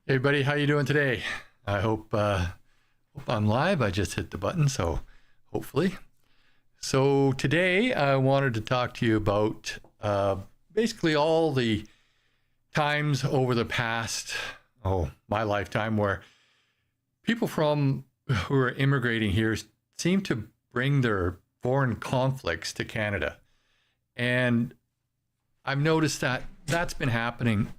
Hey everybody, how you doing today? I hope I'm live. I just hit the button, so hopefully. So today I wanted to talk to you about basically all the times over the past, my lifetime, where people who are immigrating here seem to bring their foreign conflicts to Canada. And I've noticed that that's been happening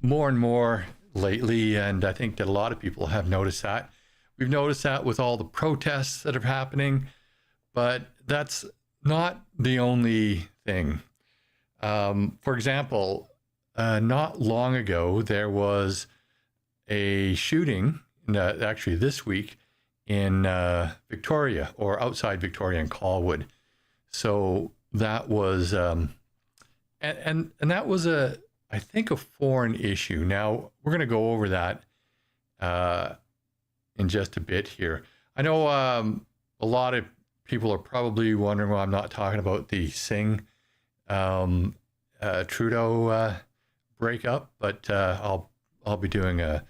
more and more lately, and I think that a lot of people have noticed that. We've noticed that with all the protests that are happening, but that's not the only thing. For example, not long ago, there was a shooting, actually this week, in Victoria, or outside Victoria in Colwood. So that was, and that was I think a foreign issue. Now, we're going to go over that in just a bit here. I know a lot of people are probably wondering why I'm not talking about the Singh Trudeau breakup, but I'll be doing a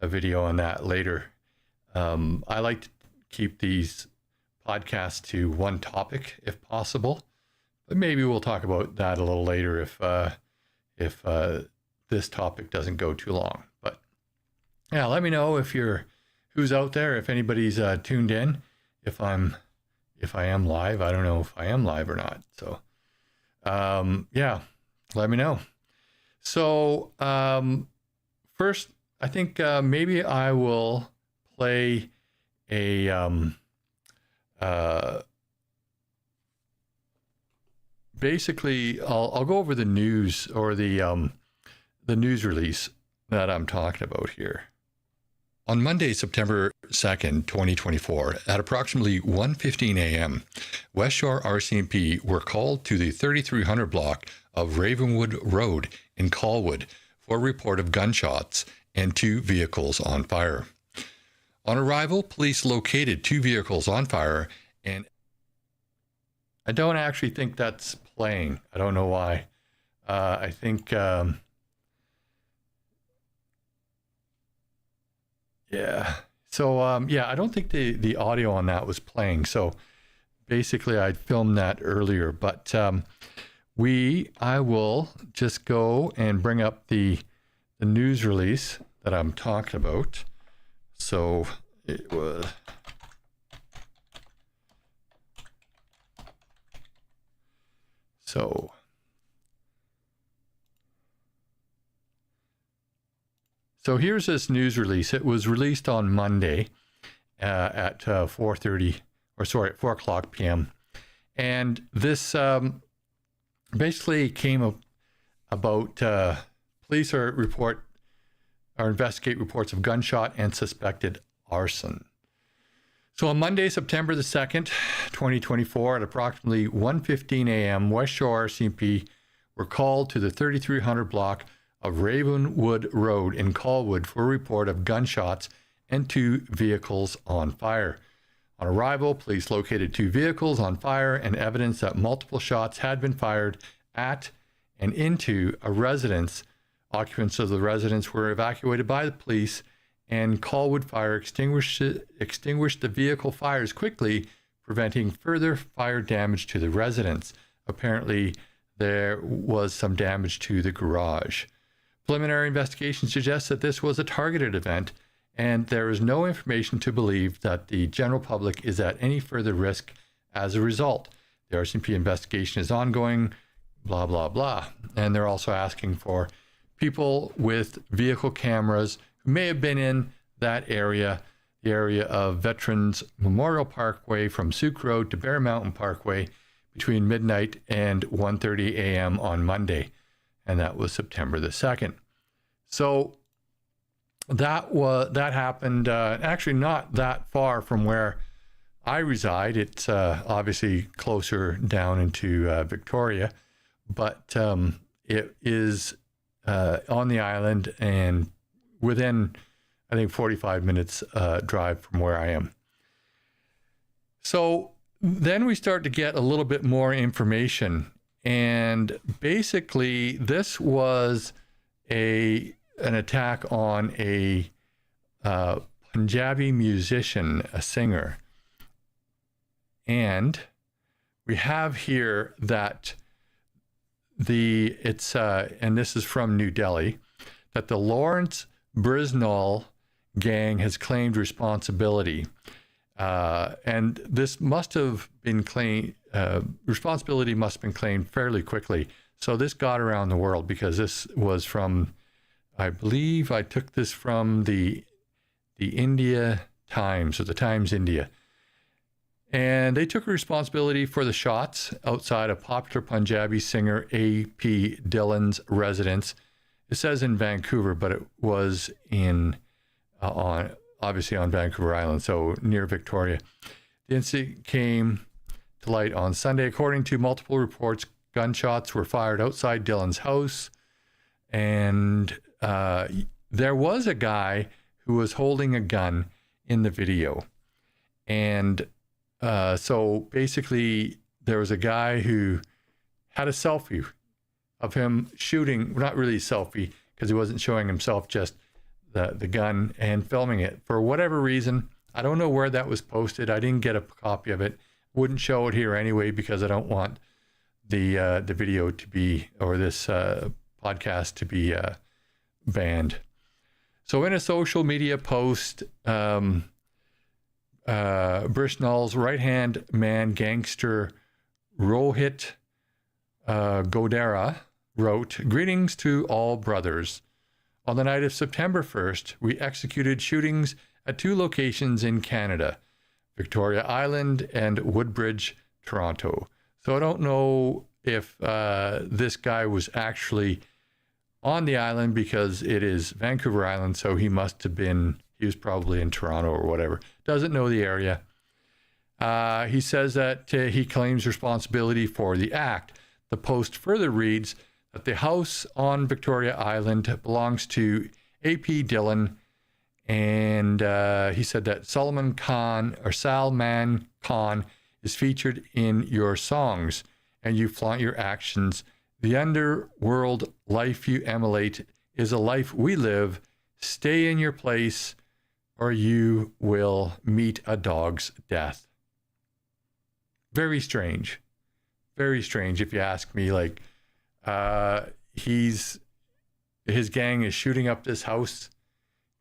video on that later. I like to keep these podcasts to one topic if possible, but maybe we'll talk about that a little later if this topic doesn't go too long. But yeah, let me know who's out there, if anybody's tuned in, if I am live. I don't know if I am live or not. So yeah, let me know. So first, I think maybe I will play a basically, I'll go over the news, or the news release that I'm talking about here. On Monday, September 2nd, 2024, at approximately 1:15 a.m., West Shore RCMP were called to the 3300 block of Ravenwood Road in Colwood for a report of gunshots and 2 vehicles on fire. On arrival, police located 2 vehicles on fire, and I don't actually think that's playing. I don't know why. I think, yeah. So, yeah, I don't think the audio on that was playing. So basically I filmed that earlier, but I will just go and bring up the news release that I'm talking about. So it was... So here's this news release. It was released on Monday at 4 o'clock p.m. And this basically came about police investigate reports of gunshot and suspected arson. So on Monday, September the 2nd, 2024, at approximately 1:15 a.m., West Shore RCMP were called to the 3300 block of Ravenwood Road in Colwood for a report of gunshots and 2 vehicles on fire. On arrival, police located 2 vehicles on fire and evidence that multiple shots had been fired at and into a residence. Occupants of the residence were evacuated by the police, and Colwood Fire extinguished the vehicle fires quickly, preventing further fire damage to the residence. Apparently, there was some damage to the garage. Preliminary investigation suggests that this was a targeted event, and there is no information to believe that the general public is at any further risk as a result. The RCMP investigation is ongoing, blah, blah, blah. And they're also asking for people with vehicle cameras who may have been in that area, the area of Veterans Memorial Parkway from Souk Road to Bear Mountain Parkway between midnight and 1:30 a.m. on Monday. And that was September the 2nd. So that happened actually not that far from where I reside. It's obviously closer down into Victoria, but it is on the island and within, I think, 45 minutes drive from where I am. So then we start to get a little bit more information. And basically, this was a an attack on a Punjabi musician, a singer. And we have here that and this is from New Delhi, that the Lawrence Brisnall gang has claimed responsibility. And this must have been claimed, responsibility must have been claimed fairly quickly. So this got around the world because this was from, I believe I took this from the India Times, or the Times India. And they took responsibility for the shots outside of popular Punjabi singer A.P. Dhillon's residence. It says in Vancouver, but it was obviously on Vancouver Island, so near Victoria. The incident came to light on Sunday. According to multiple reports, gunshots were fired outside Dhillon's house. And there was a guy who was holding a gun in the video. And so basically, there was a guy who had a selfie of him shooting, not really a selfie, because he wasn't showing himself, just the gun, and filming it. For whatever reason, I don't know where that was posted. I didn't get a copy of it. Wouldn't show it here anyway, because I don't want the video to be, or this podcast to be banned. So in a social media post, Brisnall's right-hand man, gangster Rohit Godera, wrote, "Greetings to all brothers. On the night of September 1st, we executed shootings at 2 locations in Canada, Victoria Island and Woodbridge, Toronto." So I don't know if this guy was actually on the island, because it is Vancouver Island, so he was probably in Toronto or whatever. Doesn't know the area. He says that he claims responsibility for the act. The post further reads that the house on Victoria Island belongs to A.P. Dhillon, and he said that Salman Khan is featured in your songs, and you flaunt your actions. The underworld life you emulate is a life we live. Stay in your place, or you will meet a dog's death. Very strange. Very strange, if you ask me. Like, his gang is shooting up this house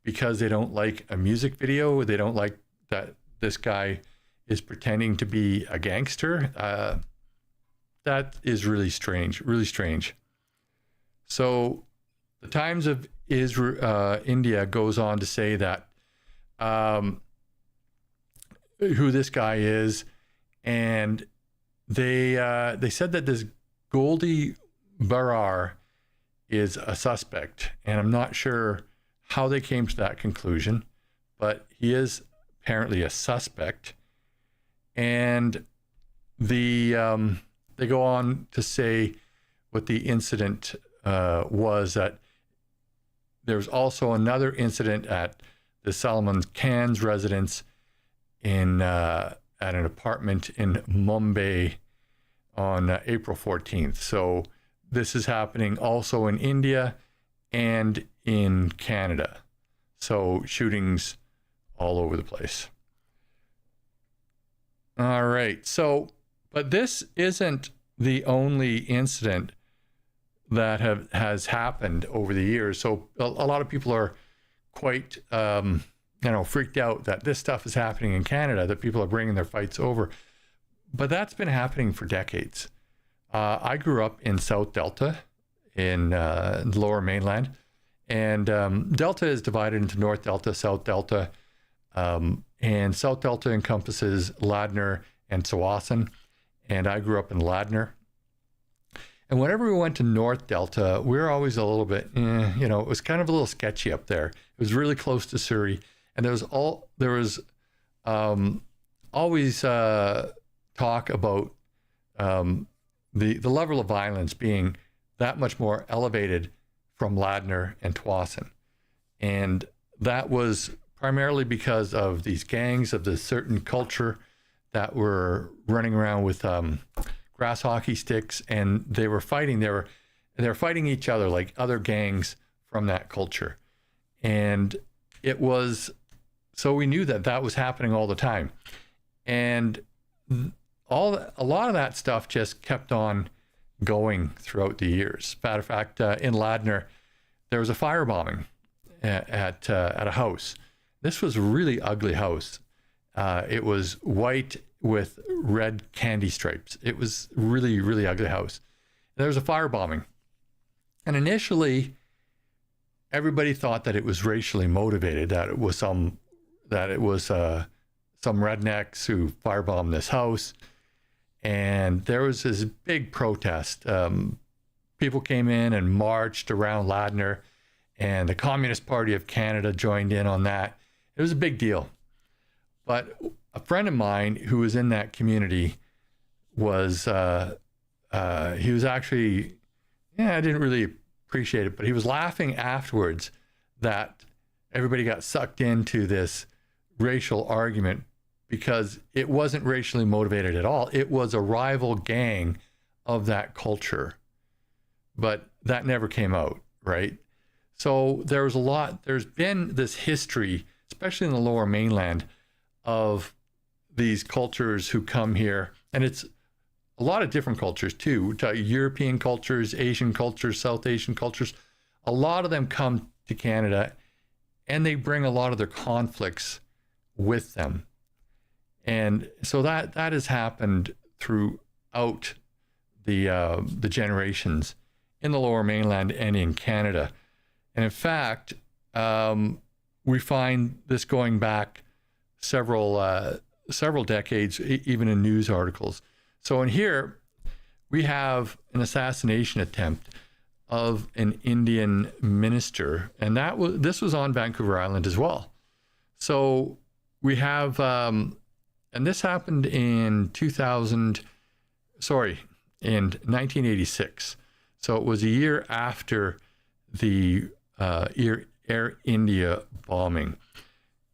because they don't like a music video. They don't like that this guy is pretending to be a gangster. That is really strange, really strange. So the Times of India goes on to say that who this guy is, and they said that this Goldie Barar is a suspect, and I'm not sure how they came to that conclusion, but he is apparently a suspect. And they go on to say what the incident was, that there's also another incident at the Salman Khan's residence at an apartment in Mumbai on April 14th. So this is happening also in India and in Canada. So shootings all over the place. All right. So, but this isn't the only incident that has happened over the years. So a lot of people are quite, freaked out that this stuff is happening in Canada, that people are bringing their fights over. But that's been happening for decades. I grew up in South Delta, in the Lower Mainland, and Delta is divided into North Delta, South Delta, and South Delta encompasses Ladner and Tsawwassen, and I grew up in Ladner. And whenever we went to North Delta, we were always a little bit, it was kind of a little sketchy up there. It was really close to Surrey, and there was always talk about the level of violence being that much more elevated from Ladner and Tsawwassen. And that was primarily because of these gangs of the certain culture that were running around with grass hockey sticks, and they were fighting. They were fighting each other like other gangs from that culture. And it was, so we knew that that was happening all the time. And a lot of that stuff just kept on going throughout the years. Matter of fact, in Ladner, there was a firebombing at a house. This was a really ugly house. It was white with red candy stripes. It was really, really ugly house. There was a firebombing. And initially, everybody thought that it was racially motivated, that it was some rednecks who firebombed this house. And there was this big protest. People came in and marched around Ladner, and the Communist Party of Canada joined in on that. It was a big deal. But a friend of mine who was in that community was, he was actually, I didn't really appreciate it, but he was laughing afterwards that everybody got sucked into this racial argument because it wasn't racially motivated at all. It was a rival gang of that culture, but that never came out, right? So there's been this history, especially in the Lower Mainland, of these cultures who come here, and it's a lot of different cultures too, European cultures, Asian cultures, South Asian cultures. A lot of them come to Canada and they bring a lot of their conflicts with them. And so that has happened throughout the generations in the Lower Mainland and in Canada. And in fact, we find this going back several decades, even in news articles. So in here, we have an assassination attempt of an Indian minister, and this was on Vancouver Island as well. So we have, and this happened in 1986. So it was a year after the Air India bombing,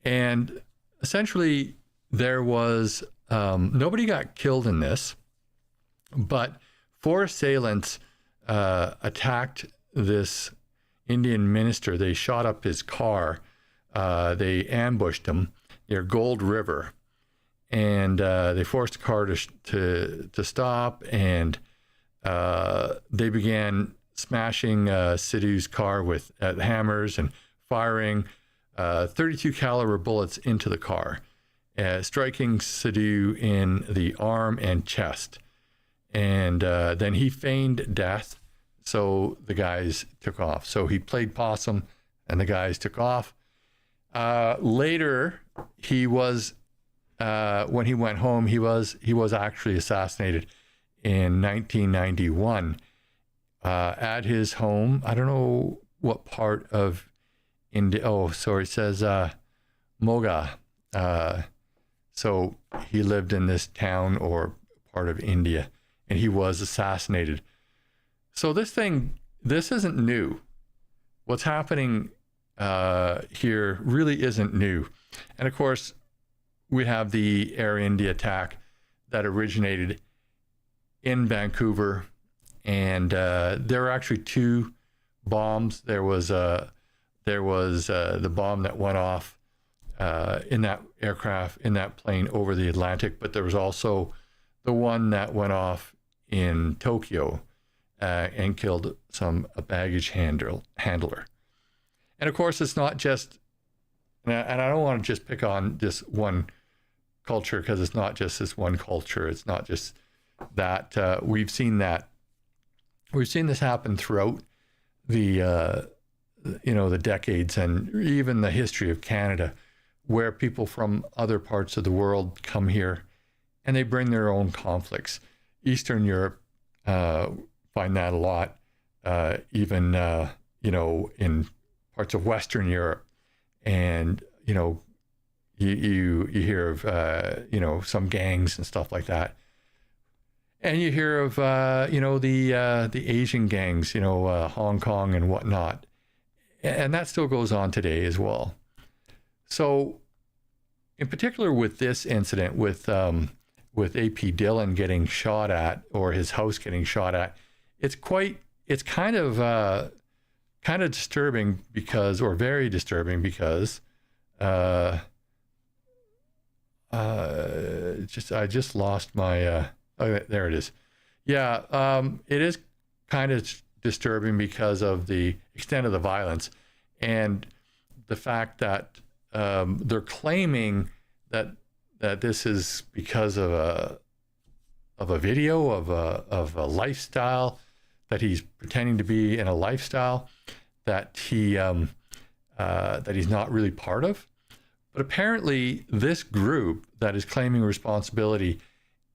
and essentially there was nobody got killed in this. But 4 assailants attacked this Indian minister. They shot up his car. They ambushed him near Gold River, and they forced the car to stop. And they began smashing Sidhu's car with hammers and firing 32 caliber bullets into the car, striking Sidhu in the arm and chest. And then he feigned death, so the guys took off. So he played possum, and the guys took off. Later, he was when he went home, he was actually assassinated in 1991 at his home. I don't know what part of India. Oh, sorry, it says Moga. So he lived in this town or part of India, and he was assassinated. So this isn't new. What's happening here really isn't new. And of course, we have the Air India attack that originated in Vancouver, and there were actually 2 bombs. There was the bomb that went off in that aircraft, in that plane over the Atlantic, but there was also the one that went off in Tokyo and killed a baggage handler. And of course, it's not just, and I don't want to just pick on this one culture, because it's not just this one culture. It's not just that. We've seen this happen throughout the decades and even the history of Canada, where people from other parts of the world come here and they bring their own conflicts. Eastern Europe, find that a lot, even in parts of Western Europe, and you hear of some gangs and stuff like that, and you hear of the Asian gangs, Hong Kong and whatnot, and that still goes on today as well. So, in particular with this incident with A.P. Dhillon getting shot at, or his house getting shot at, it's kind of kind of disturbing because, or very disturbing because, I just lost my, oh, there it is. Yeah, it is kind of disturbing because of the extent of the violence and the fact that they're claiming that this is because of a video of a lifestyle, that he's pretending to be in a lifestyle that he's not really part of. But apparently this group that is claiming responsibility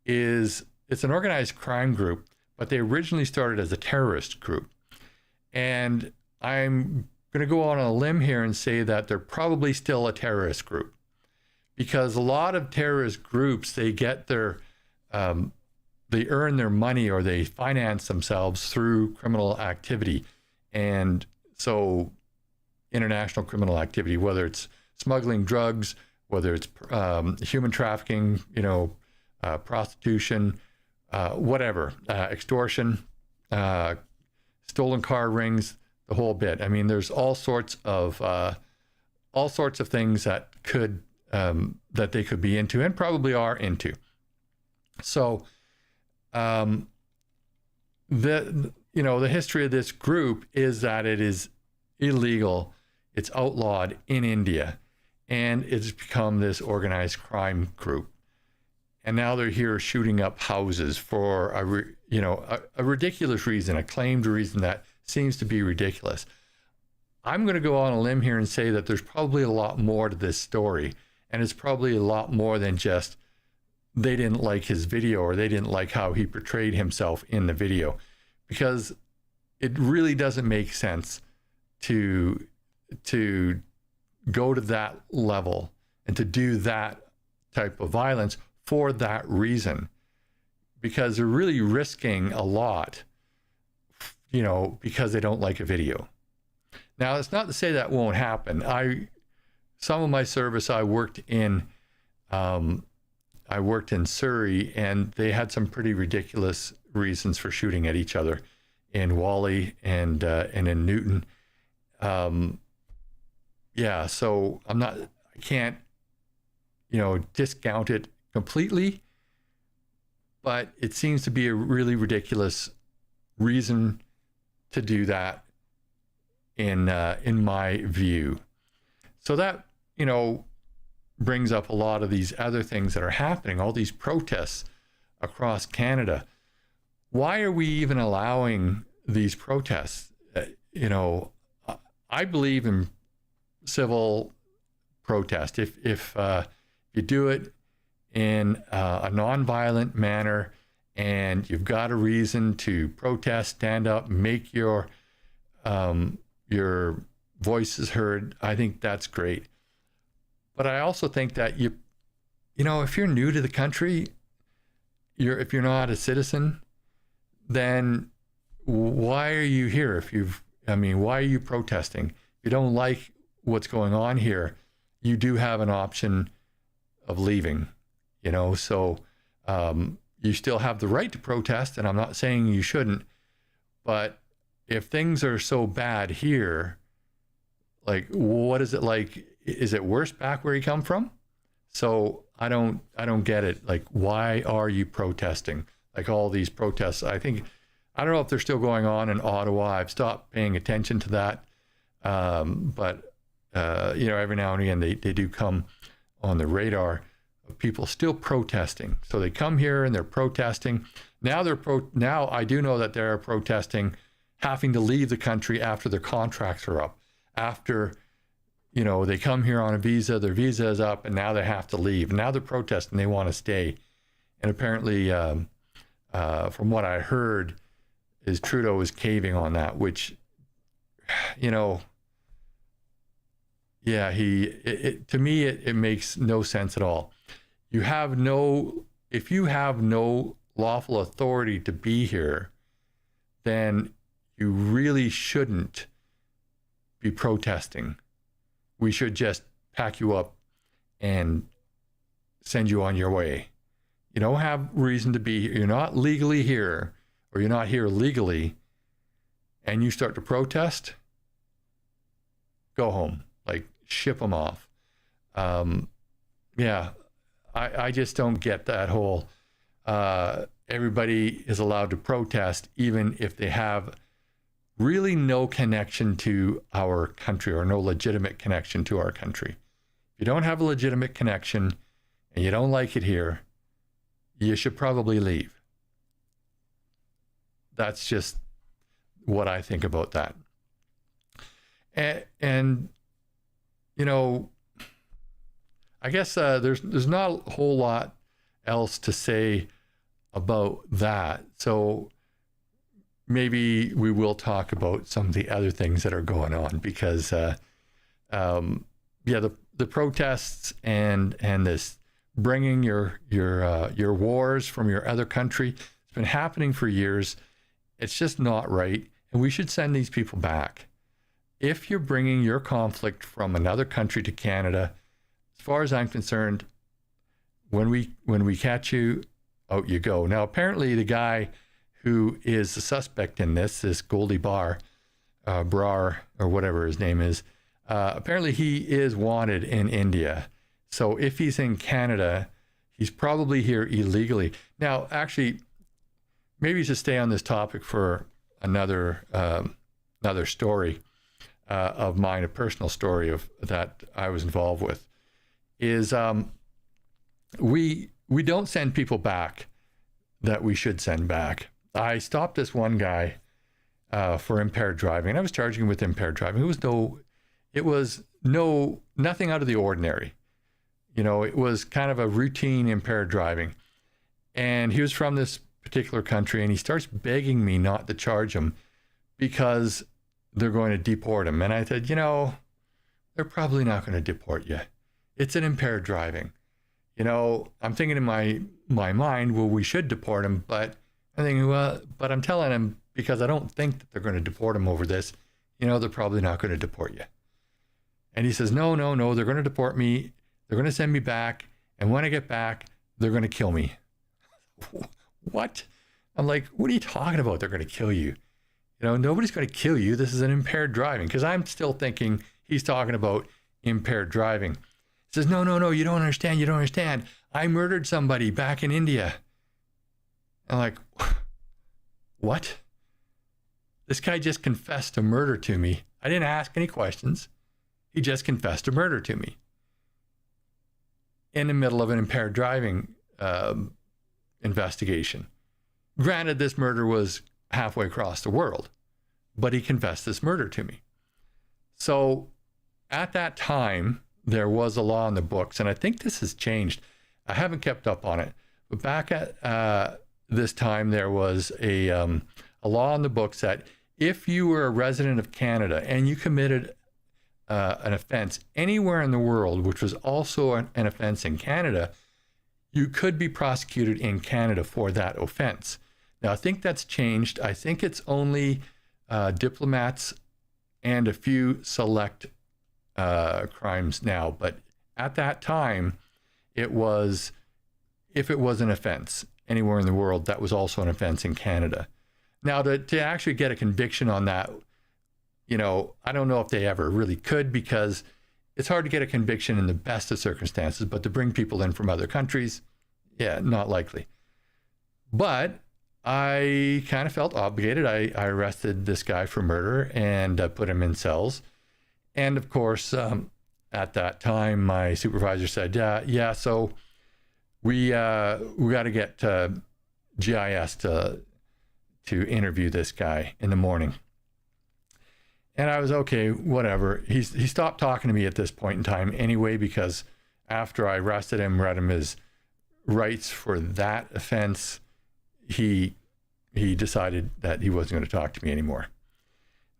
it's an organized crime group, but they originally started as a terrorist group. And I'm going to go on a limb here and say that they're probably still a terrorist group, because a lot of terrorist groups, they get their, they earn their money or they finance themselves through criminal activity. And so international criminal activity, whether it's smuggling drugs, whether it's human trafficking, prostitution, whatever, extortion, stolen car rings, the whole bit. I mean, there's all sorts of things that could that they could be into and probably are into. So, the history of this group is that it is illegal, it's outlawed in India, and it's become this organized crime group. And now they're here shooting up houses for a ridiculous reason, a claimed reason that seems to be ridiculous. I'm going to go on a limb here and say that there's probably a lot more to this story, and it's probably a lot more than just they didn't like his video or they didn't like how he portrayed himself in the video, because it really doesn't make sense to go to that level and to do that type of violence for that reason, because they're really risking a lot, because they don't like a video. Now, it's not to say that won't happen. Some of my service, I worked in Surrey, and they had some pretty ridiculous reasons for shooting at each other in Whalley and in Newton. So I can't, discount it completely, but it seems to be a really ridiculous reason to do that in my view. So that, brings up a lot of these other things that are happening, all these protests across Canada. Why are we even allowing these protests? I believe in civil protest. If you do it in a nonviolent manner and you've got a reason to protest, stand up, make your voices heard, I think that's great. But I also think that if you're new to the country, if you're not a citizen, then why are you here? Why are you protesting? If you don't like what's going on here, you do have an option of leaving, so you still have the right to protest, and I'm not saying you shouldn't, but if things are so bad here, like, what is it like? Is it worse back where you come from? So I don't get it. Like, why are you protesting? Like all these protests, I don't know if they're still going on in Ottawa. I've stopped paying attention to that. But every now and again, they do come on the radar of people still protesting. So they come here and they're protesting. Now now I do know that they're protesting having to leave the country after their contracts are up. After, they come here on a visa, their visa is up, and now they have to leave. Now they're protesting, they want to stay. And apparently, from what I heard, is Trudeau is caving on that, which, to me, it makes no sense at all. If you have no lawful authority to be here, then you really shouldn't be protesting. We should just pack you up and send you on your way. You don't have reason to be here. You're not legally here, or you're not here legally, and you start to protest. go home, like ship them off. Yeah, I just don't get that whole everybody is allowed to protest even if they have really no connection to our country or no legitimate connection to our country. If you don't have a legitimate connection and you don't like it here, you should probably leave. That's just what I think about that. And you know, I guess there's not a whole lot else to say about that. So maybe we will talk about some of the other things that are going on, because the protests and this bringing your wars from your other country, it's been happening for years. It's just not right, and we should send these people back. If you're bringing your conflict from another country to Canada, as far as I'm concerned, when we catch you, out you go. Now, apparently the guy who is the suspect in this Goldie Brar, or whatever his name is, apparently he is wanted in India. So if he's in Canada, he's probably here illegally. Now, actually, maybe to stay on this topic for another story of mine, a personal story of that I was involved with, is we don't send people back that we should send back. I stopped this one guy for impaired driving, and I was charging him with impaired driving. It was nothing out of the ordinary. You know, it was kind of a routine impaired driving. And he was from this particular country, and he starts begging me not to charge him because they're going to deport him. And I said, you know, they're probably not going to deport you. It's an impaired driving. You know, I'm thinking in my mind, well, we should deport him, but I'm thinking, well, but I'm telling him because I don't think that they're going to deport him over this. You know, they're probably not going to deport you. And he says, no, they're going to deport me. They're going to send me back. And when I get back, they're going to kill me. What? I'm like, what are you talking about? They're going to kill you. You know, nobody's going to kill you. This is an impaired driving. Because I'm still thinking he's talking about impaired driving. He says, no, you don't understand. You don't understand. I murdered somebody back in India. I'm like, what? This guy just confessed to murder to me. I didn't ask any questions. He just confessed to murder to me in the middle of an impaired driving investigation. Granted, this murder was halfway across the world, but he confessed this murder to me. So at that time, there was a law in the books, and I think this has changed. I haven't kept up on it, but back at this time, there was a law in the books that if you were a resident of Canada and you committed an offense anywhere in the world, which was also an offense in Canada, you could be prosecuted in Canada for that offense. Now, I think that's changed. I think it's only diplomats and a few select crimes now. But at that time, it was, if it was an offense anywhere in the world, that was also an offense in Canada. Now, to actually get a conviction on that, you know, I don't know if they ever really could, because it's hard to get a conviction in the best of circumstances, but to bring people in from other countries, yeah, not likely. But I kind of felt obligated. I arrested this guy for murder and put him in cells. And of course, at that time, my supervisor said, yeah, so we got to get GIS to interview this guy in the morning. And I was okay, whatever. He stopped talking to me at this point in time anyway, because after I arrested him, read him his rights for that offense, he decided that he wasn't going to talk to me anymore.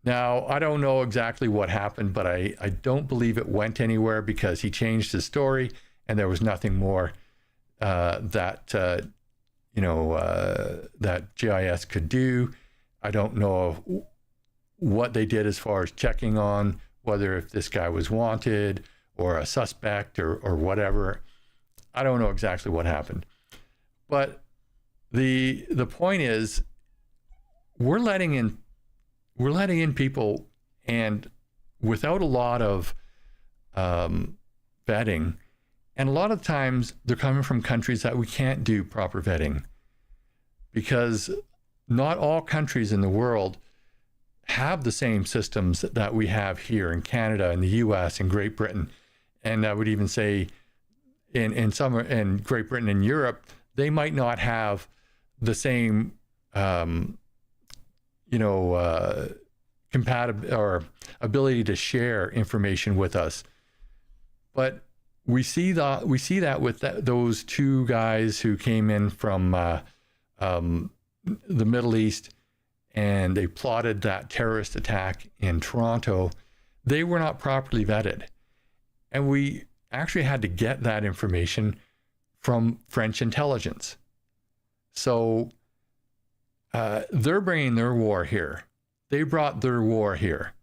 Now, I don't know exactly what happened, but I don't believe it went anywhere, because he changed his story and there was nothing more that GIS could do. I don't know what they did as far as checking on whether if this guy was wanted or a suspect or whatever. I don't know exactly what happened. But the point is, we're letting in people, and without a lot of vetting. And a lot of times they're coming from countries that we can't do proper vetting, because not all countries in the world have the same systems that we have here in Canada, in the US, in Great Britain. And I would even say in Great Britain and Europe, they might not have the same, compatible or ability to share information with us. But we see that with those two guys who came in from the Middle East, and they plotted that terrorist attack in Toronto. They were not properly vetted, and we actually had to get that information from French intelligence. So they're bringing their war here. They brought their war here.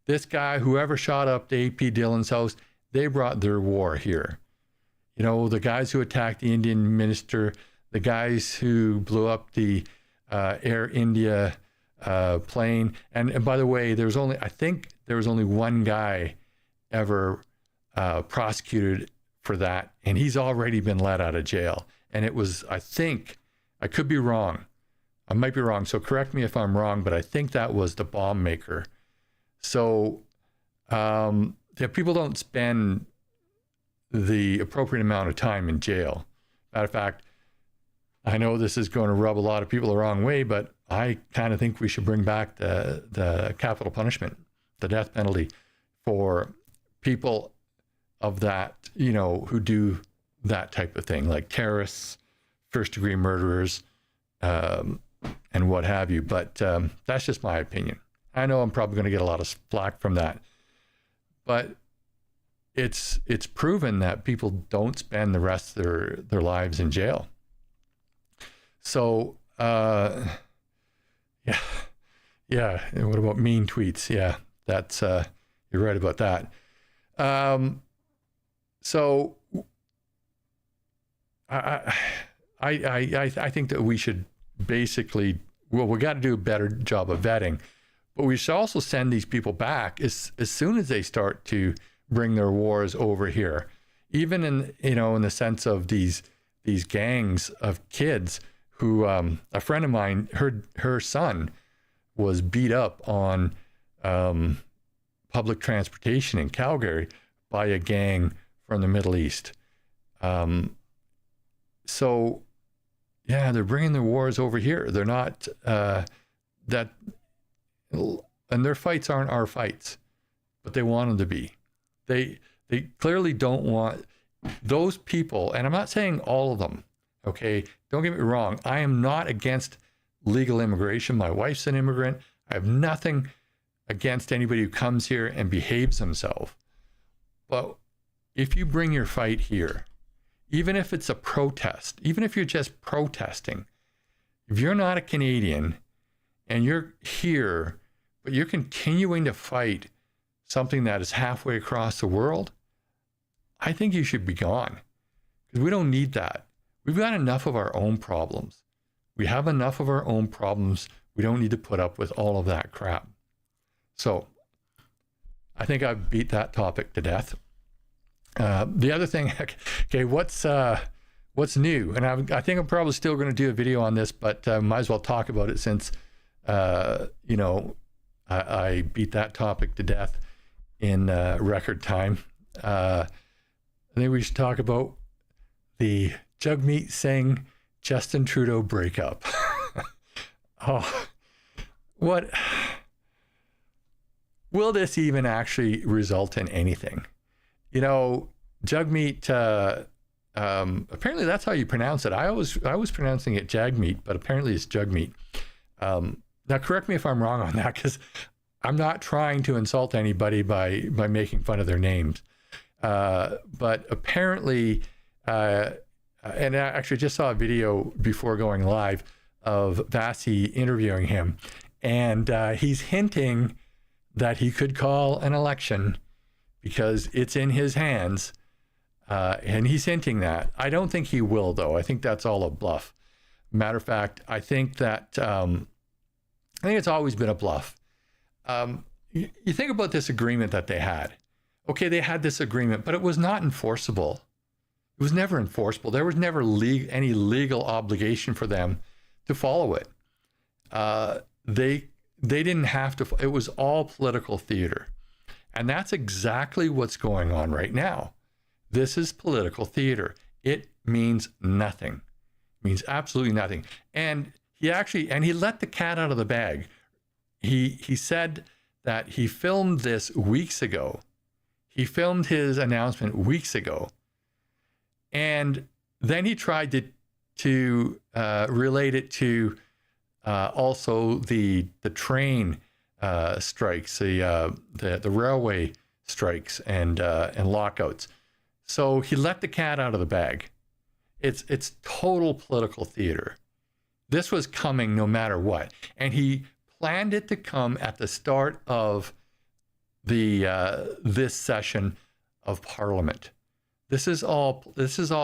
This guy, whoever shot up the AP Dhillon's house, they brought their war here. You know, the guys who attacked the Indian minister, the guys who blew up the Air India plane. And by the way, I think there was only one guy ever prosecuted for that, and he's already been let out of jail. And it was, I think, I could be wrong. I might be wrong, so correct me if I'm wrong, but I think that was the bomb maker. So people don't spend the appropriate amount of time in jail. Matter of fact, I know this is going to rub a lot of people the wrong way, but I kind of think we should bring back the capital punishment, the death penalty, for people of that, who do that type of thing, like terrorists, first-degree murderers, and what have you. But that's just my opinion. I know I'm probably going to get a lot of flack from that, but it's proven that people don't spend the rest of their lives in jail. So, yeah. And what about mean tweets? Yeah, that's you're right about that. So, I think that we should basically, we got to do a better job of vetting, but we should also send these people back as soon as they start to bring their wars over here, even in the sense of these gangs of kids who, a friend of mine, her son was beat up on public transportation in Calgary by a gang from the Middle East. So, yeah, they're bringing their wars over here. They're not and their fights aren't our fights, but they want them to be. They clearly don't want those people, and I'm not saying all of them, okay? Don't get me wrong. I am not against legal immigration. My wife's an immigrant. I have nothing against anybody who comes here and behaves themselves. But if you bring your fight here, even if it's a protest, even if you're just protesting, if you're not a Canadian and you're here, but you're continuing to fight something that is halfway across the world, I think you should be gone, because we don't need that. We've got enough of our own problems. We have enough of our own problems. We don't need to put up with all of that crap. So I think I've beat that topic to death. The other thing, okay, what's new? And I think I'm probably still going to do a video on this, but might as well talk about it since, I beat that topic to death in record time. I think we should talk about the Jagmeet Singh Justin Trudeau breakup. Oh, what will this even actually result in anything? Jagmeet, apparently that's how you pronounce it. I was pronouncing it Jagmeet, but apparently it's Jagmeet. Now correct me if I'm wrong on that, because I'm not trying to insult anybody by making fun of their names. But apparently, and I actually just saw a video before going live of Vasi interviewing him, and he's hinting that he could call an election because it's in his hands, and he's hinting that. I don't think he will, though. I think that's all a bluff. Matter of fact, I think that I think it's always been a bluff. you think about this agreement that they had. Okay, they had this agreement, but it was not enforceable. It was never enforceable. There was never any legal obligation for them to follow it. They didn't have to. It was all political theater. And that's exactly what's going on right now. This is political theater. It means nothing. It means absolutely nothing. And he let the cat out of the bag. He said that he filmed this weeks ago. He filmed his announcement weeks ago. And then he tried to relate it to also the train strikes, the railway strikes and lockouts. So he let the cat out of the bag. It's total political theater. This was coming no matter what, and he planned it to come at the start of this session of Parliament. This is all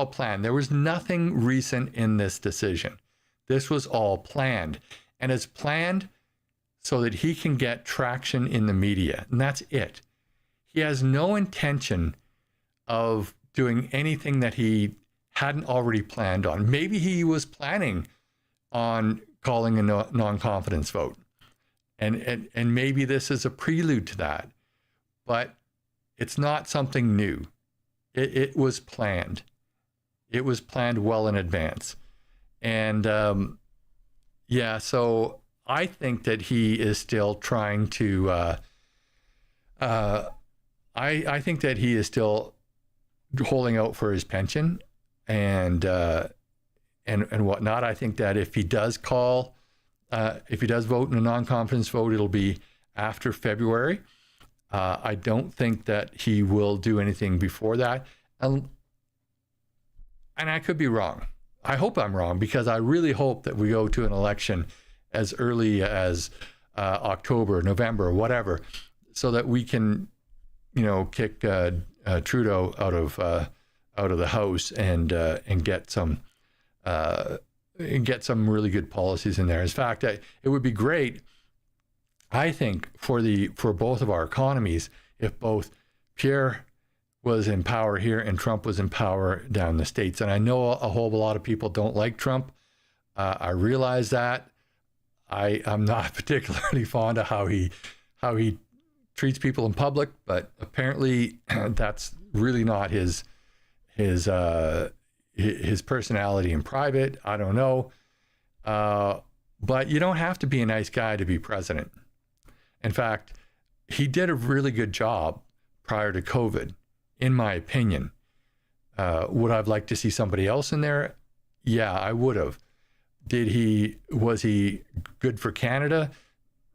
planned. There was nothing recent in this decision. This was all planned, and it's planned so that he can get traction in the media, and that's it. He has no intention of doing anything that he hadn't already planned on. Maybe he was planning on calling a non-confidence vote, and maybe this is a prelude to that, but it's not something new. It was planned. It was planned well in advance, and so I think that he is still trying to. I think that he is still holding out for his pension and whatnot. I think that if he does vote in a non-confidence vote, it'll be after February. I don't think that he will do anything before that, and I could be wrong. I hope I'm wrong, because I really hope that we go to an election as early as October, November, whatever, so that we can, kick Trudeau out of the House and get some really good policies in there. In fact, it would be great, I think, for both of our economies if both Pierre was in power here and Trump was in power down in the States. And I know a whole lot of people don't like Trump. I realize that. I'm not particularly fond of how he treats people in public, but apparently that's really not his personality in private. I don't know. But you don't have to be a nice guy to be president. In fact, he did a really good job prior to COVID, in my opinion. Would I have liked to see somebody else in there? Yeah, I would have. Was he good for Canada?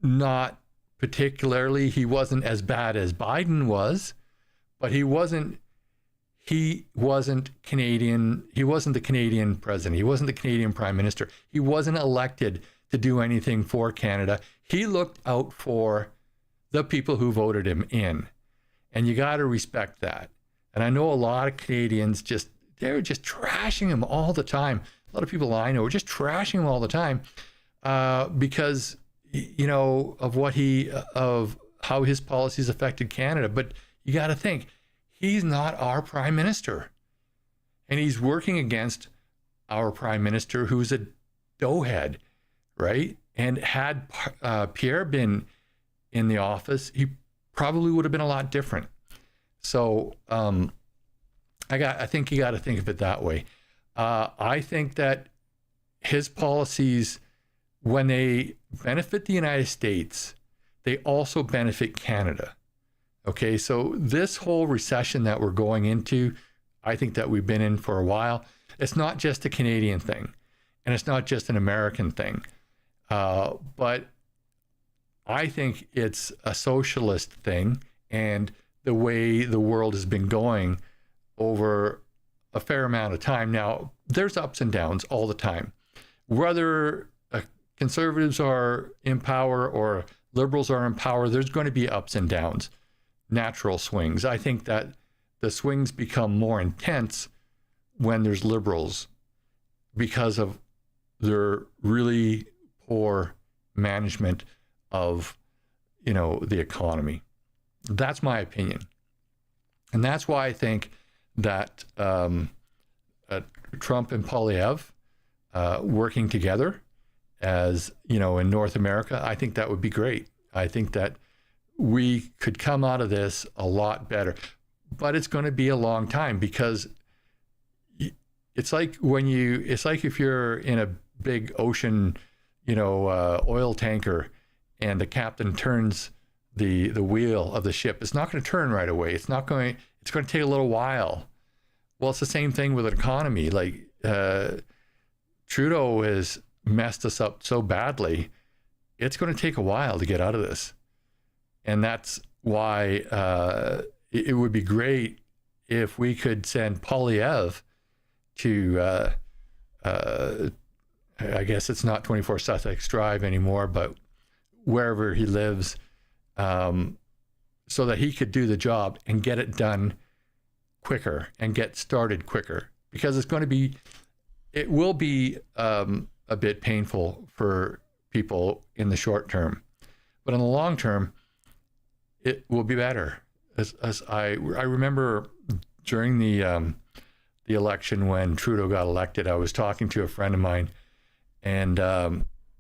Not particularly. He wasn't as bad as Biden was, but he wasn't Canadian. He wasn't the Canadian president. He wasn't the Canadian prime minister. He wasn't elected to do anything for Canada. He looked out for the people who voted him in, and you got to respect that. And I know a lot of Canadians they're just trashing him all the time. A lot of people I know are just trashing him all the time because, of how his policies affected Canada. But you got to think, he's not our prime minister. And he's working against our prime minister, who's a doughhead, right? And had Pierre been in the office, he probably would have been a lot different. So I think you got to think of it that way. I think that his policies, when they benefit the United States, they also benefit Canada. Okay, so this whole recession that we're going into, I think that we've been in for a while, it's not just a Canadian thing, and it's not just an American thing, but I think it's a socialist thing, and the way the world has been going over a fair amount of time. Now, there's ups and downs all the time. Whether conservatives are in power or liberals are in power, there's going to be ups and downs, natural swings. I think that the swings become more intense when there's liberals because of their really poor management of, the economy. That's my opinion. And that's why I think that Trump and Poilievre working together as, in North America, I think that would be great. I think that we could come out of this a lot better. But it's going to be a long time, because it's like if you're in a big ocean, oil tanker, and the captain turns the wheel of the ship. It's not going to turn right away. It's going to take a little while. Well, it's the same thing with an economy. Like Trudeau has messed us up so badly. It's going to take a while to get out of this. And that's why it would be great if we could send Poilievre to, I guess it's not 24 Sussex Drive anymore, but wherever he lives, so that he could do the job and get it done quicker and get started quicker, because it will be a bit painful for people in the short term, but in the long term, it will be better. As I remember during the election when Trudeau got elected, I was talking to a friend of mine, and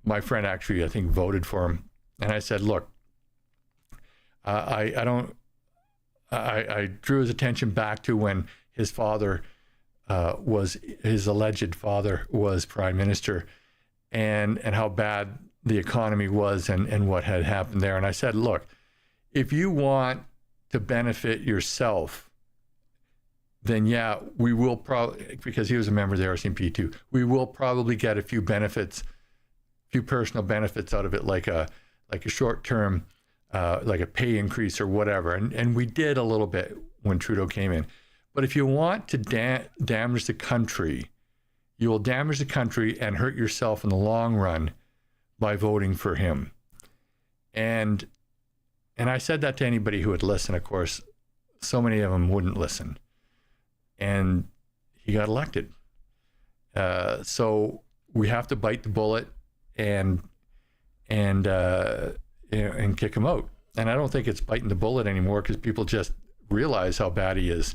my friend actually, I think, voted for him. And I said, look, I drew his attention back to when his father his alleged father was prime minister, and how bad the economy was and what had happened there. And I said, look, if you want to benefit yourself, then yeah, we will probably, because he was a member of the RCMP too, we will probably get a few personal benefits out of it, like a short-term, like a pay increase or whatever. And we did a little bit when Trudeau came in. But if you want to damage the country, you will damage the country and hurt yourself in the long run by voting for him. And I said that to anybody who would listen. Of course, so many of them wouldn't listen. And he got elected. So we have to bite the bullet and kick him out. And I don't think it's biting the bullet anymore, because people just realize how bad he is.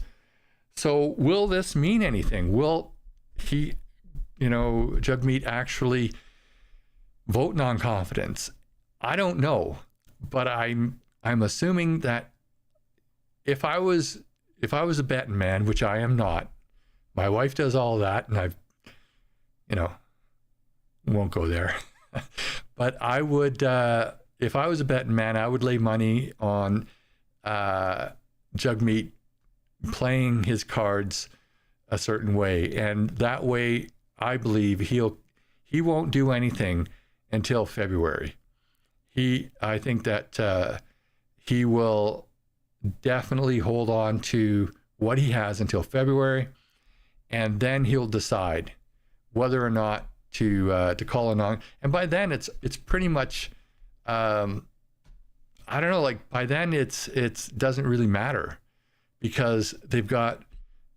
So will this mean anything? Will he, Jagmeet, actually vote non-confidence? I don't know, but I'm assuming that if I was a betting man, which I am not, my wife does all that, and I've, won't go there, but I would, if I was a betting man, I would lay money on Jagmeet playing his cards a certain way, and that way I believe he won't do anything until February. I think that he will definitely hold on to what he has until February, and then he'll decide whether or not to call it on. And by then it's pretty much I don't know, like by then it's doesn't really matter, because they've got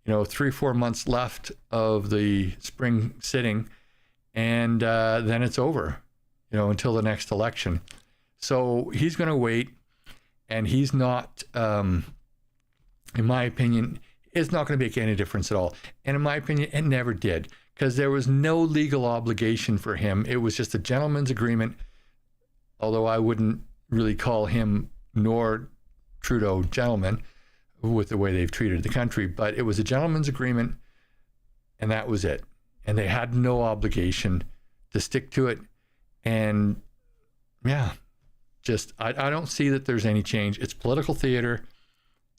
3-4 months left of the spring sitting, and then it's over, until the next election. So he's going to wait, and he's not, in my opinion, it's not going to make any difference at all. And in my opinion, it never did, because there was no legal obligation for him. It was just a gentleman's agreement, although I wouldn't really call him nor Trudeau gentlemen with the way they've treated the country, but it was a gentleman's agreement, and that was it. And they had no obligation to stick to it. And yeah, just I don't see that there's any change. It's political theater.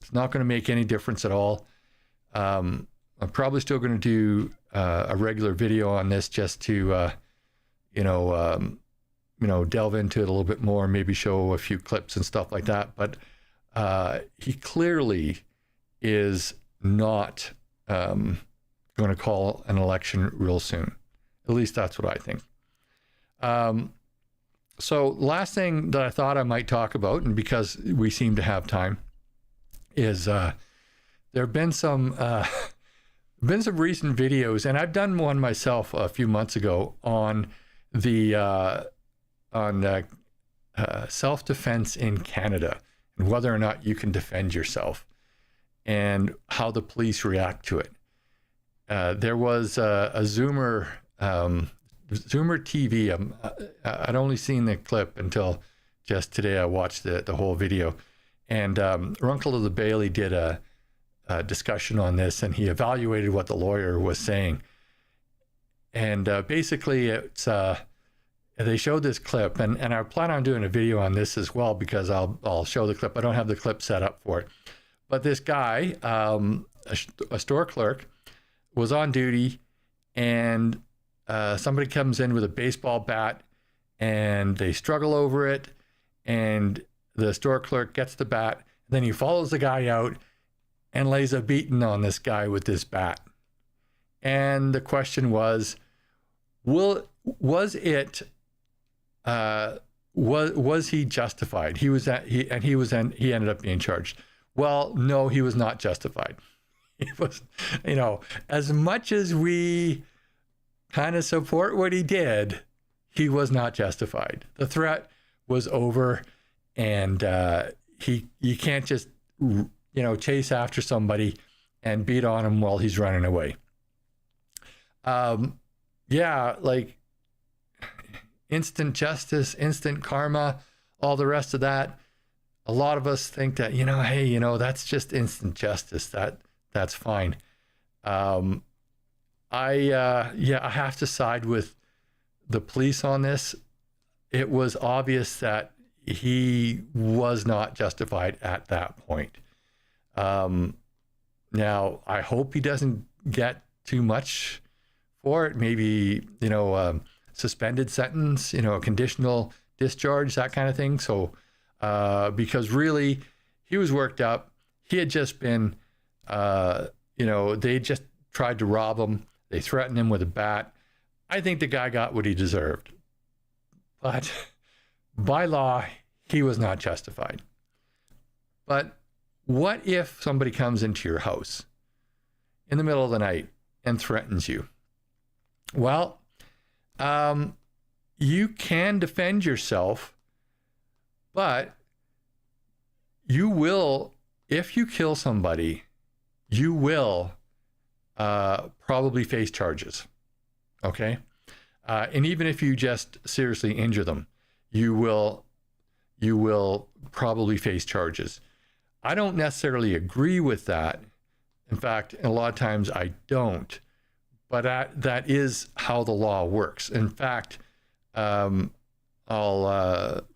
It's not going to make any difference at all. I'm probably still going to do a regular video on this, just to delve into it a little bit more, maybe show a few clips and stuff like that. But he clearly is not going to call an election real soon. At least that's what I think. So last thing that I thought I might talk about, and because we seem to have time, is there have been some recent videos, and I've done one myself a few months ago on the self-defense in Canada and whether or not you can defend yourself and how the police react to it. There was a Zoomer TV. I'd only seen the clip until just today. I watched the whole video, and Runkle of the Bailey did a discussion on this, and he evaluated what the lawyer was saying. And basically, it's they showed this clip, and I plan on doing a video on this as well because I'll show the clip. I don't have the clip set up for it, but this guy, a store clerk, was on duty, and somebody comes in with a baseball bat, and they struggle over it, and the store clerk gets the bat, and then he follows the guy out and lays a beating on this guy with this bat. And the question was he justified? He ended up being charged. Well, no, he was not justified. He was, as much as we kind of support what he did, he was not justified. The threat was over, and you can't just chase after somebody and beat on him while he's running away. Like instant justice, instant karma, all the rest of that. A lot of us think that, hey, that's just instant justice. That's fine. I have to side with the police on this. It was obvious that he was not justified at that point. Now, I hope he doesn't get too much for it. Maybe, suspended sentence, a conditional discharge, that kind of thing. So, because really, he was worked up. He had just been, they just tried to rob him. They threatened him with a bat. I think the guy got what he deserved. But by law, he was not justified. But what if somebody comes into your house in the middle of the night and threatens you? Well, you can defend yourself, but you will, if you kill somebody, you will probably face charges. Okay? And even if you just seriously injure them, you will probably face charges. I don't necessarily agree with that. In fact, a lot of times I don't. But that is how the law works. In fact, I'll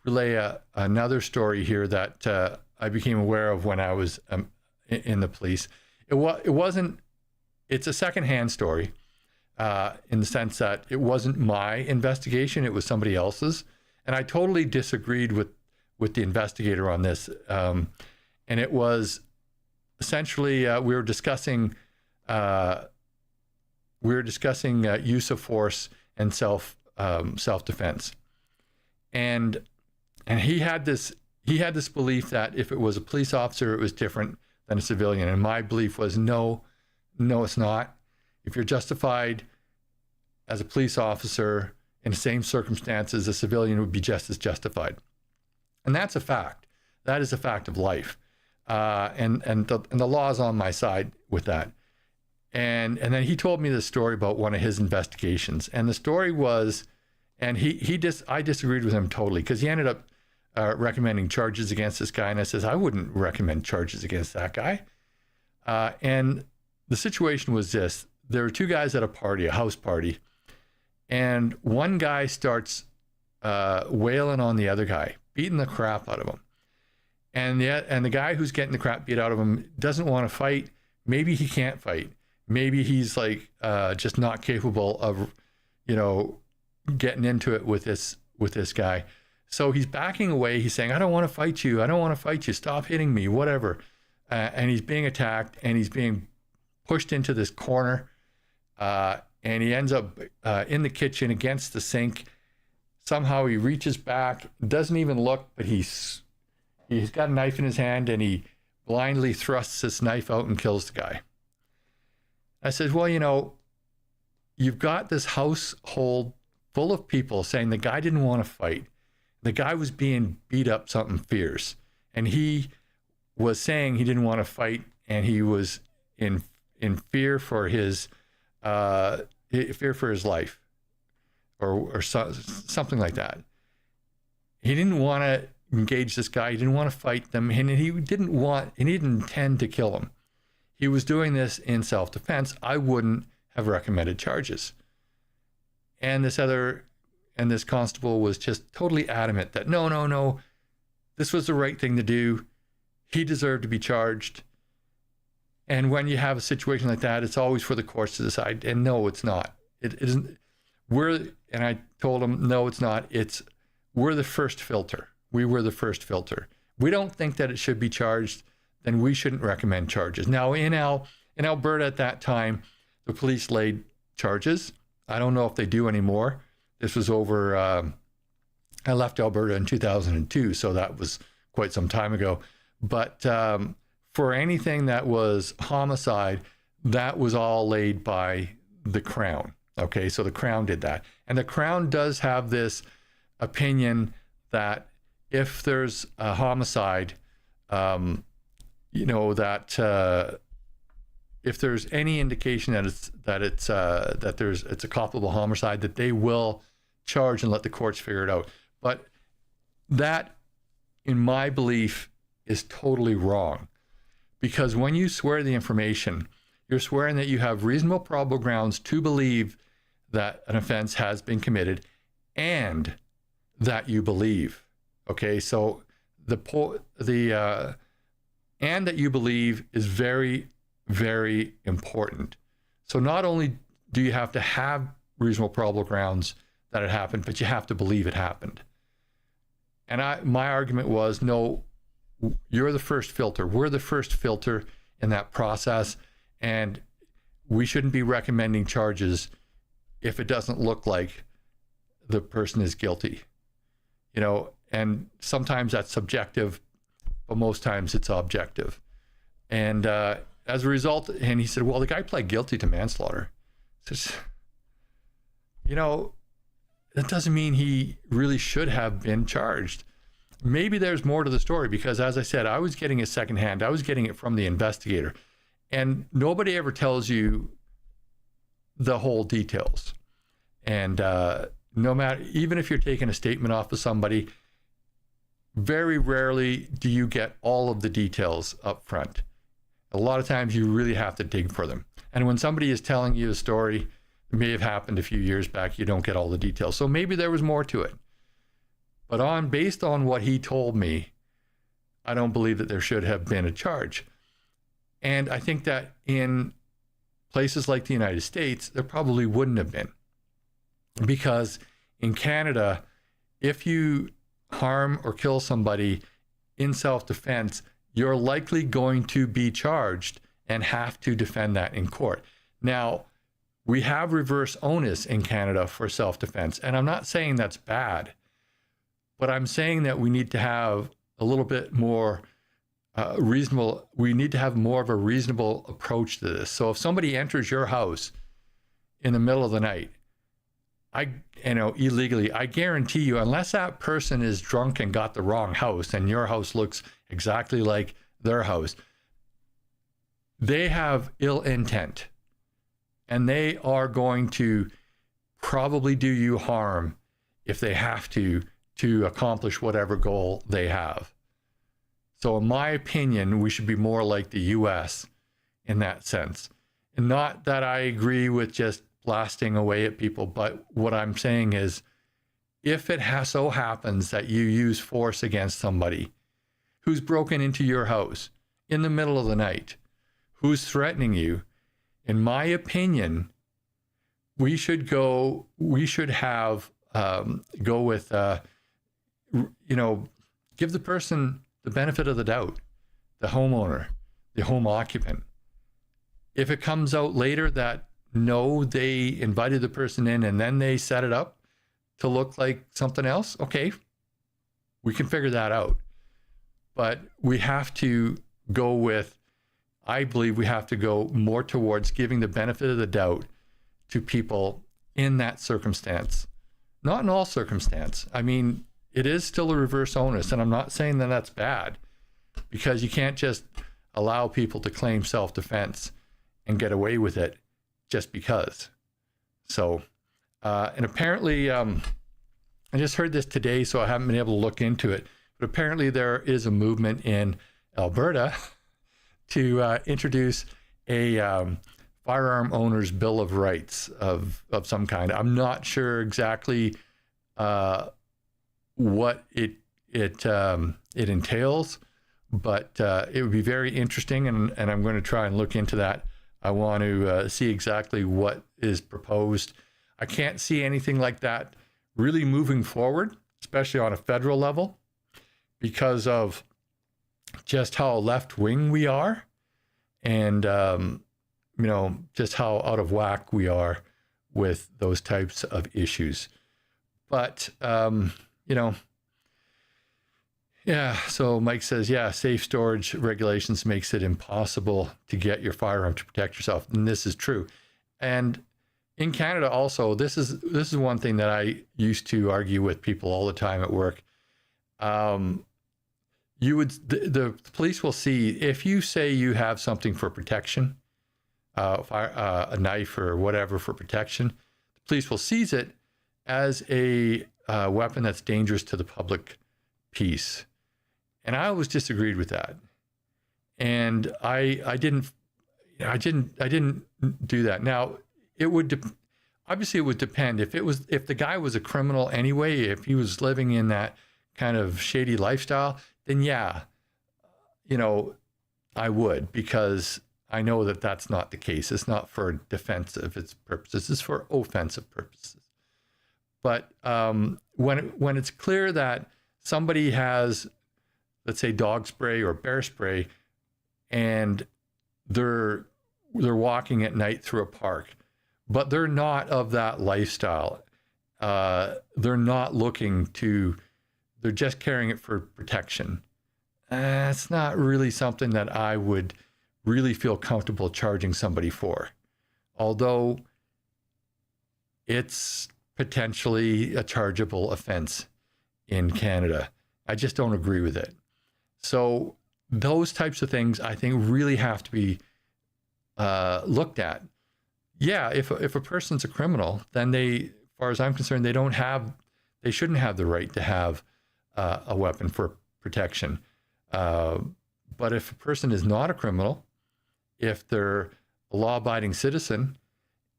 relay another story here that I became aware of when I was in the police. It's a secondhand story in the sense that it wasn't my investigation, it was somebody else's. And I totally disagreed with the investigator on this. And it was essentially, we were discussing use of force and self-defense. And he had this belief that if it was a police officer, it was different than a civilian. And my belief was, no, it's not. If you're justified as a police officer in the same circumstances, a civilian would be just as justified. And that's a fact. That is a fact of life. And the law is on my side with that. And then he told me this story about one of his investigations. And the story was, and I disagreed with him totally, because he ended up recommending charges against this guy. And I says, I wouldn't recommend charges against that guy. And the situation was this. There were two guys at a party, a house party. And one guy starts wailing on the other guy, beating the crap out of him. And the guy who's getting the crap beat out of him doesn't want to fight. Maybe he can't fight. Maybe he's like just not capable of, getting into it with this guy. So he's backing away. He's saying, I don't want to fight you. I don't want to fight you. Stop hitting me, whatever. And he's being attacked, and he's being pushed into this corner. And he ends up in the kitchen against the sink. Somehow he reaches back, doesn't even look, but he's got a knife in his hand, and he blindly thrusts this knife out and kills the guy. I said, well, you've got this household full of people saying the guy didn't want to fight. the guy was being beat up something fierce, and he was saying he didn't want to fight, and he was in fear for his life, or something like that. He didn't want to engage this guy. He didn't want to fight them, and he didn't intend to kill him. He was doing this in self-defense. I wouldn't have recommended charges. And this constable was just totally adamant that no, this was the right thing to do. He deserved to be charged. And when you have a situation like that, it's always for the courts to decide. And no, it's not. It isn't. And I told him, no, it's not. We're the first filter. We were the first filter. We don't think that it should be charged, then we shouldn't recommend charges. Now, in Alberta at that time, the police laid charges. I don't know if they do anymore. This was over, I left Alberta in 2002, so that was quite some time ago. But for anything that was homicide, that was all laid by the Crown. Okay, so the Crown did that. And the Crown does have this opinion that if there's a homicide, if there's any indication that it's a culpable homicide, that they will charge and let the courts figure it out. But that, in my belief, is totally wrong, because when you swear the information, you're swearing that you have reasonable probable grounds to believe that an offense has been committed, and that you believe. Okay, so and that you believe is very, very important. So not only do you have to have reasonable probable grounds that it happened, but you have to believe it happened. And my argument was, no, you're the first filter. We're the first filter in that process, and we shouldn't be recommending charges if it doesn't look like the person is guilty. And sometimes that's subjective, but most times it's objective. And as a result, and he said, well, the guy pled guilty to manslaughter. Says, that doesn't mean he really should have been charged. Maybe there's more to the story, because as I said, I was getting it secondhand. I was getting it from the investigator, and nobody ever tells you the whole details. And no matter, even if you're taking a statement off of somebody, very rarely do you get all of the details up front. A lot of times you really have to dig for them. And when somebody is telling you a story that may have happened a few years back, you don't get all the details. So maybe there was more to it. But based on what he told me, I don't believe that there should have been a charge. And I think that in places like the United States, there probably wouldn't have been. Because in Canada, if you harm or kill somebody in self-defense, you're likely going to be charged and have to defend that in court. Now, we have reverse onus in Canada for self-defense, and I'm not saying that's bad, but I'm saying that we need to have a little bit more reasonable. We need to have more of a reasonable approach to this. So if somebody enters your house in the middle of the night, illegally, I guarantee you, unless that person is drunk and got the wrong house and your house looks exactly like their house, they have ill intent, and they are going to probably do you harm if they have to accomplish whatever goal they have. So in my opinion, we should be more like the US in that sense. And not that I agree with just blasting away at people, but what I'm saying is, if it so happens that you use force against somebody who's broken into your house in the middle of the night, who's threatening you, in my opinion, we should go with, give the person the benefit of the doubt, the homeowner, the home occupant. If it comes out later that no, they invited the person in and then they set it up to look like something else, okay, we can figure that out. But we have to go with, I believe we have to go more towards giving the benefit of the doubt to people in that circumstance. Not in all circumstance. I mean, it is still a reverse onus. And I'm not saying that that's bad, because you can't just allow people to claim self-defense and get away with it just because. So, and apparently, I just heard this today, so I haven't been able to look into it, but apparently there is a movement in Alberta to introduce a firearm owner's bill of rights of some kind. I'm not sure exactly what it entails, but it would be very interesting, and I'm going to try and look into that. I want to see exactly what is proposed. I can't see anything like that really moving forward, especially on a federal level, because of just how left-wing we are, and just how out of whack we are with those types of issues. But yeah, so Mike says, yeah, safe storage regulations makes it impossible to get your firearm to protect yourself. And this is true. And in Canada also, this is one thing that I used to argue with people all the time at work. The police will see, if you say you have something for protection, a knife or whatever for protection, the police will seize it as a weapon that's dangerous to the public peace. And I always disagreed with that. And I didn't do that. Now, it would obviously it would depend if the guy was a criminal anyway, if he was living in that kind of shady lifestyle, then yeah, I would, because I know that that's not the case. It's not for defensive purposes. It's for offensive purposes. But when it's clear that somebody has, let's say, dog spray or bear spray, and they're walking at night through a park, but they're not of that lifestyle. They're not they're just carrying it for protection. It's not really something that I would really feel comfortable charging somebody for, although it's potentially a chargeable offense in Canada. I just don't agree with it. So those types of things, I think, really have to be looked at. Yeah, if a person's a criminal, then as far as I'm concerned, they shouldn't have the right to have a weapon for protection. But if a person is not a criminal, if they're a law-abiding citizen,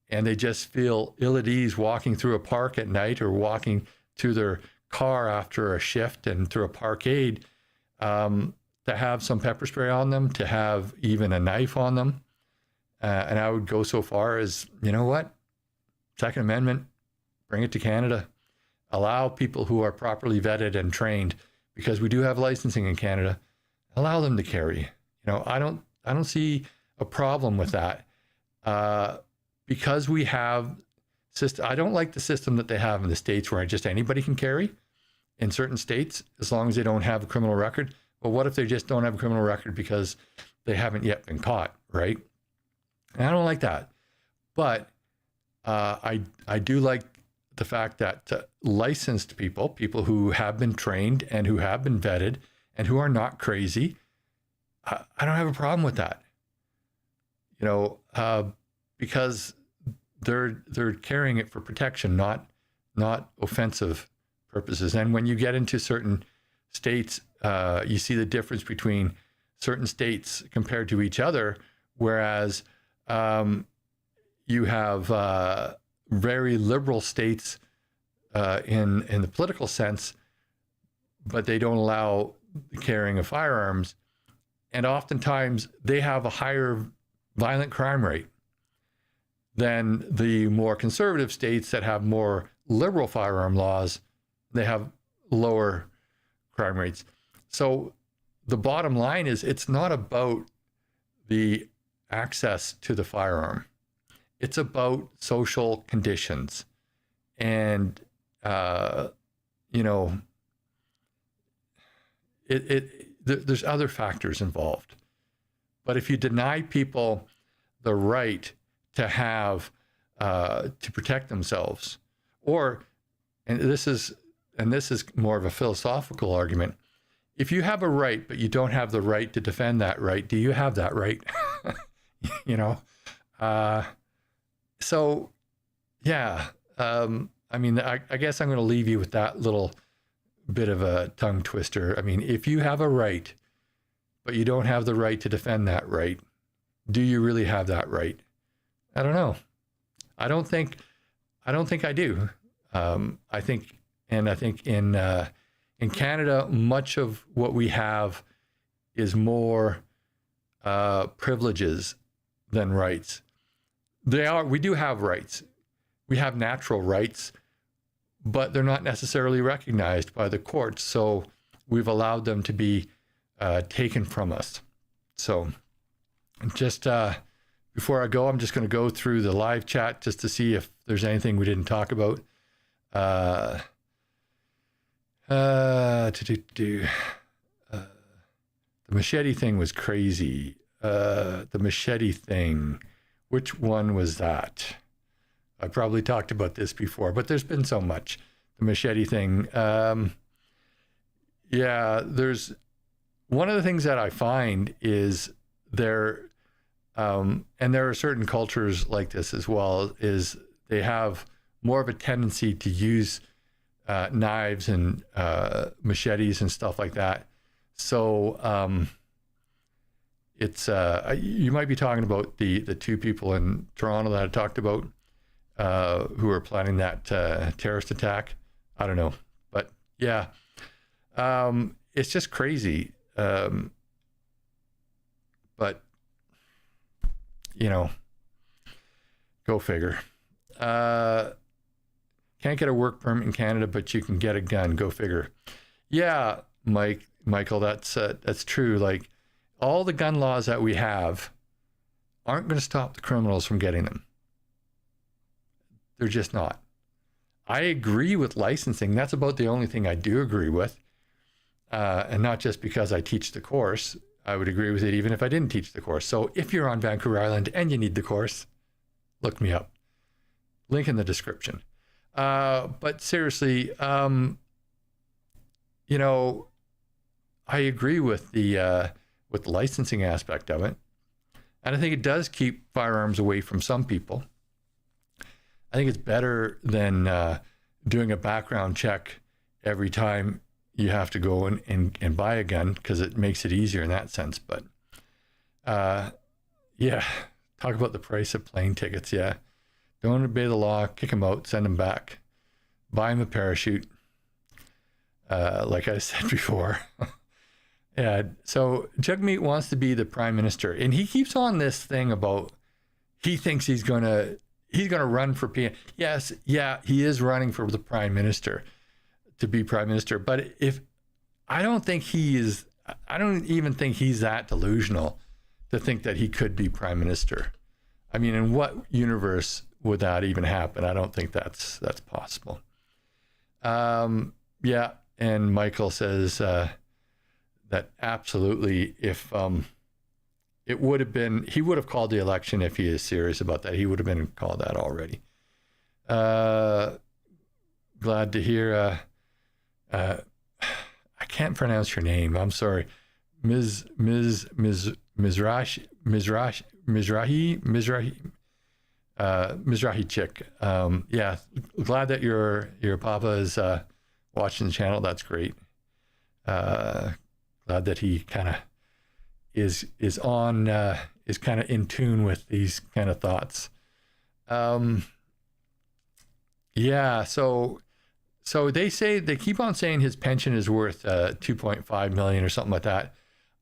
and they just feel ill at ease walking through a park at night or walking to their car after a shift and through a parkade, to have some pepper spray on them, to have even a knife on them. And I would go so far as, you know what? Second Amendment, bring it to Canada. Allow people who are properly vetted and trained, because we do have licensing in Canada, allow them to carry. I don't see a problem with that. Because we have I don't like the system that they have in the States where just anybody can carry in certain states, as long as they don't have a criminal record. Well, what if they just don't have a criminal record because they haven't yet been caught, right? And I don't like that. But I do like the fact that licensed people who have been trained and who have been vetted and who are not crazy, I don't have a problem with that. Because they're carrying it for protection, not offensive purposes. And when you get into certain states, you see the difference between certain states compared to each other, whereas you have very liberal states in the political sense, but they don't allow the carrying of firearms. And oftentimes they have a higher violent crime rate than the more conservative states that have more liberal firearm laws. They have lower crime rates. So the bottom line is, it's not about the access to the firearm. It's about social conditions. And, there's other factors involved. But if you deny people the right to have, to protect themselves, and this is and this is more of a philosophical argument, if you have a right, but you don't have the right to defend that right, do you have that right? You know? So, yeah. I mean, I guess I'm going to leave you with that little bit of a tongue twister. I mean, if you have a right, but you don't have the right to defend that right, do you really have that right? I don't know. I don't think I do. I think in Canada, much of what we have is more privileges than rights. We do have rights. We have natural rights, but they're not necessarily recognized by the courts. So we've allowed them to be taken from us. So just before I go, I'm just going to go through the live chat just to see if there's anything we didn't talk about. The machete thing was crazy. The machete thing, which one was that? I probably talked about this before, but there's been so much. The machete thing. Yeah, there's one of the things that I find is there, and there are certain cultures like this as well, is they have more of a tendency to use knives and machetes and stuff like that. So it's you might be talking about the two people in Toronto that I talked about who are planning that terrorist attack. I don't know, but yeah, it's just crazy. But you know, go figure. Can't get a work permit in Canada, but you can get a gun. Go figure. Yeah, Michael, that's true. Like, all the gun laws that we have aren't going to stop the criminals from getting them. They're just not. I agree with licensing. That's about the only thing I do agree with. And not just because I teach the course. I would agree with it even if I didn't teach the course. So if you're on Vancouver Island and you need the course, look me up. Link in the description. But seriously, you know, I agree with the licensing aspect of it. And I think it does keep firearms away from some people. I think it's better than doing a background check every time you have to go and buy a gun, because it makes it easier in that sense. But yeah, talk about the price of plane tickets. Yeah. Don't obey the law, kick them out, send them back, buy them a parachute. Like I said before. Yeah. So Jugmeat wants to be the prime minister, and he keeps on this thing about he thinks he's gonna run for PM. Yes, yeah, he is running for the prime minister to be prime minister. But I don't even think he's that delusional to think that he could be prime minister. I mean, in what universe would that even happen? I don't think that's possible. Yeah, and Michael says that absolutely, if it would have been, he would have called the election if he is serious about that. He would have been called that already. Glad to hear. I can't pronounce your name. I'm sorry, Mizrahi chick. Yeah, glad that your papa is watching the channel. That's great. Glad that he kind of is on is kind of in tune with these kind of thoughts. Yeah, so they keep on saying his pension is worth 2.5 million or something like that.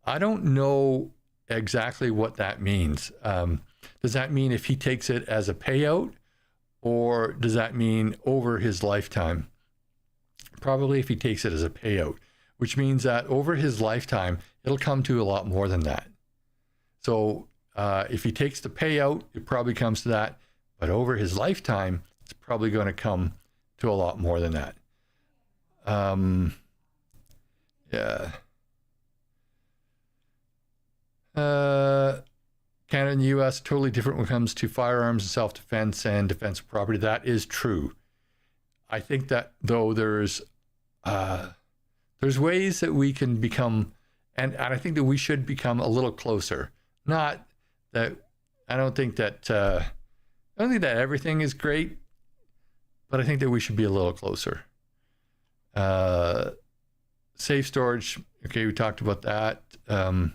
I don't know exactly what that means. Does that mean if he takes it as a payout, or does that mean over his lifetime? Probably if he takes it as a payout, which means that over his lifetime, it'll come to a lot more than that. So if he takes the payout, it probably comes to that. But over his lifetime, it's probably going to come to a lot more than that. Yeah. Canada and the U.S. totally different when it comes to firearms and self-defense and defense of property. That is true. I think that though there's there's ways that we can become, and I think that we should become a little closer. Not that I don't think that everything is great, but I think that we should be a little closer. Safe storage. Okay, we talked about that. I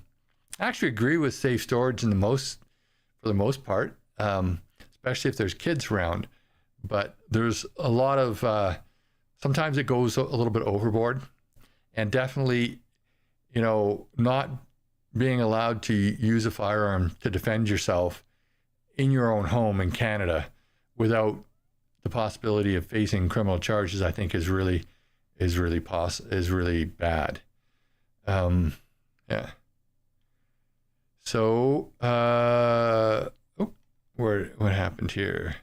actually agree with safe storage for the most part, especially if there's kids around. But there's a lot of sometimes it goes a little bit overboard, and definitely, not being allowed to use a firearm to defend yourself in your own home in Canada without the possibility of facing criminal charges, I think is really bad. Yeah. So, what happened here?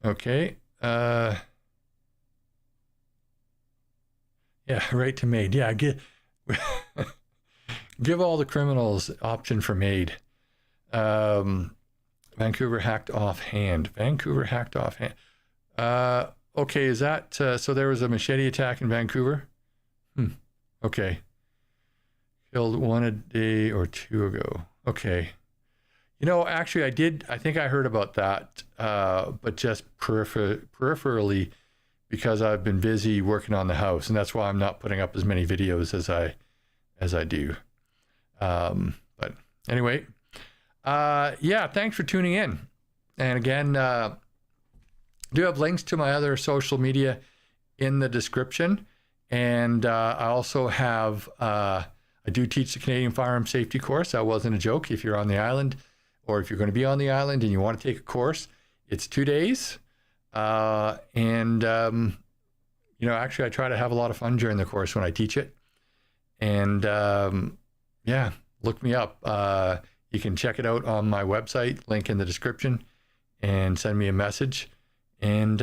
Okay. Yeah, right to MAID. Yeah, give all the criminals option for MAID. Vancouver hacked offhand. Okay, is that so? There was a machete attack in Vancouver. Okay, killed one a day or two ago. Okay, actually, I think I heard about that, but just peripherally, because I've been busy working on the house, and that's why I'm not putting up as many videos as I do. But anyway, yeah, thanks for tuning in. And again, I do have links to my other social media in the description. And I also have, I do teach the Canadian Firearm Safety course. That wasn't a joke. If you're on the island, or if you're going to be on the island and you want to take a course, it's 2 days. Actually, I try to have a lot of fun during the course when I teach it. And yeah, look me up. You can check it out on my website, link in the description, and send me a message, and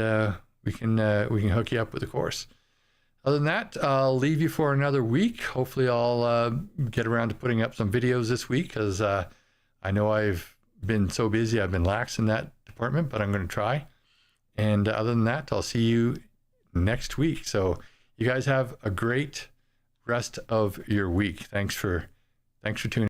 we can hook you up with the course. Other than that, I'll leave you for another week. Hopefully, I'll get around to putting up some videos this week, because I know I've been so busy. I've been lax in that department, but I'm going to try. And other than that, I'll see you next week. So you guys have a great rest of your week. Thanks for tuning in.